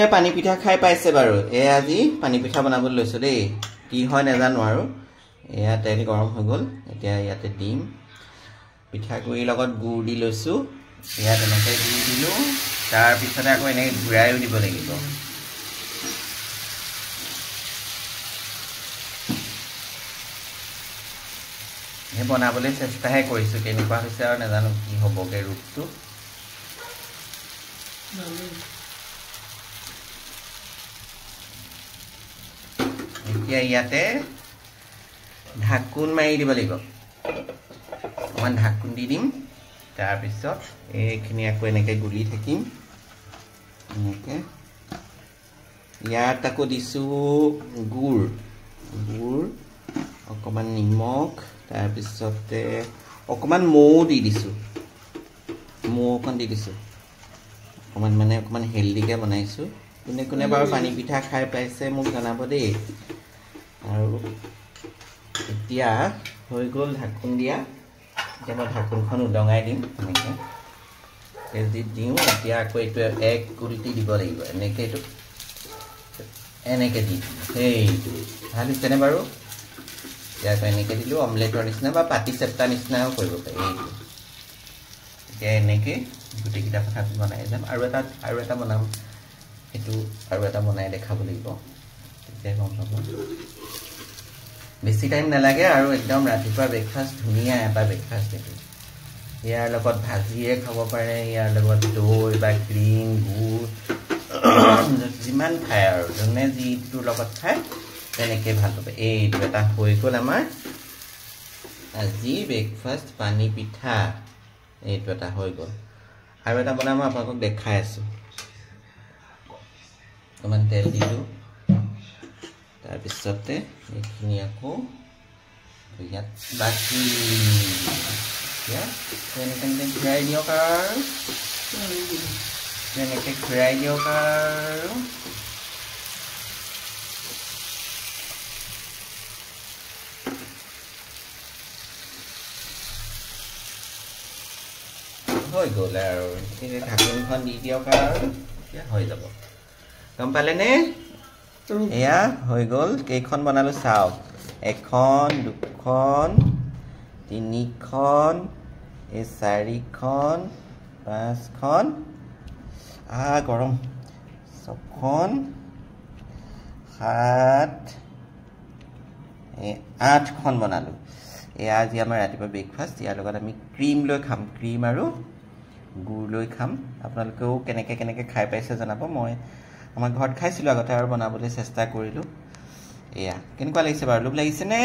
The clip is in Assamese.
কোনে পানী পিঠা খাই পাইছে বাৰু আজি পানী পিঠা বনাবলৈ লৈছো দেই কি হয় নাজানো আৰু এয়া তেল গৰম হৈ গ'ল এতিয়া ইয়াতে দিম পিঠাগুড়িৰ লগত গুড় দি লৈছো ইয়াত এনেকৈ গুড় দিলো তাৰ পিছতে আকৌ এনেকৈ ঘূৰাইও দিব লাগিব এই বনাবলৈ চেষ্টাহে কৰিছো কেনেকুৱা হৈছে আৰু নাজানো কি হ'বগে ৰূপটো এতিয়া ইয়াতে ঢাকুন মাৰি দিব লাগিব অকণমান ঢাকুন দি দিম তাৰপিছত এইখিনি আকৌ এনেকৈ গুলি থাকিম এনেকৈ ইয়াত আকৌ দিছোঁ গুড় অকণমান নিমখ তাৰপিছতে অকণমান মৌ দি দিছোঁ মৌ অকণ দি দিছোঁ অকণমান হেল্ডিকৈ বনাইছোঁ কোনে কোনে বাৰু পানী পিঠা খাই পাইছে মোক জনাব দেই আৰু এতিয়া হৈ গ'ল ঢাকুন দিয়া এতিয়া মই ঢাকুনখন উদঙাই দিম এনেকৈ তেল দিওঁ এতিয়া আকৌ এইটো এক কুলটি দিব লাগিব এনেকৈ দি দিম সেইটো ভাল হৈছেনে বাৰু এতিয়া আকৌ এনেকৈ দিলোঁ অমলেটৰ নিচিনা বা পাতি চেপ্তা নিচিনাও কৰিব পাৰি এইটো এতিয়া এনেকৈ গোটেইকেইটা কথাটো বনাই যাম আৰু এটা বনাম সেইটো আৰু এটা বনাই দেখাব লাগিব তেতিয়া গম পাব বেছি টাইম নালাগে আৰু একদম ৰাতিপুৱা ব্ৰেকফাষ্ট ধুনীয়া এটা ব্ৰেকফাষ্ট এইটো ইয়াৰ লগত ভাজিয়ে খাব পাৰে ইয়াৰ লগত দৈ বা ক্ৰীম গুড় যিমান খায় আৰু যোনে যিটোৰ লগত খায় তেনেকৈ ভাল পাব এইটো এটা হৈ গ'ল আমাৰ আজি ব্ৰেকফাষ্ট পানী পিঠা এইটো এটা হৈ গ'ল আৰু এটা বনাম মই আপোনালোকক দেখাই আছোঁ অকণমান তেল দিলোঁ তাৰপিছতে এইখিনি আকৌ ইয়াত বাকী এনেকৈ ঘূৰাই দিয়ক আৰু এনেকৈ ঘূৰাই দিয়ক আৰু হৈ গ'ল আৰু ঢাকোনখন দি দিয়ক আৰু এতিয়া হৈ যাব গম পালেনে এয়া হৈ গ'ল কেইখন বনালোঁ চাওক এখন দুখন তিনিখন এই চাৰিখন পাঁচখন গৰম ছখন সাত আঠখন বনালোঁ এয়া আজি আমাৰ ৰাতিপুৱা ব্ৰেকফাষ্ট ইয়াৰ লগত আমি ক্ৰীম লৈ খাম ক্ৰীম আৰু গুড় লৈ খাম আপোনালোকেও কেনেকৈ খাই পাইছে জনাব মই আমাৰ ঘৰত খাইছিলোঁ আগতে আৰু বনাবলৈ চেষ্টা কৰিলোঁ এয়া কেনেকুৱা লাগিছে বাৰু লোভ লাগিছেনে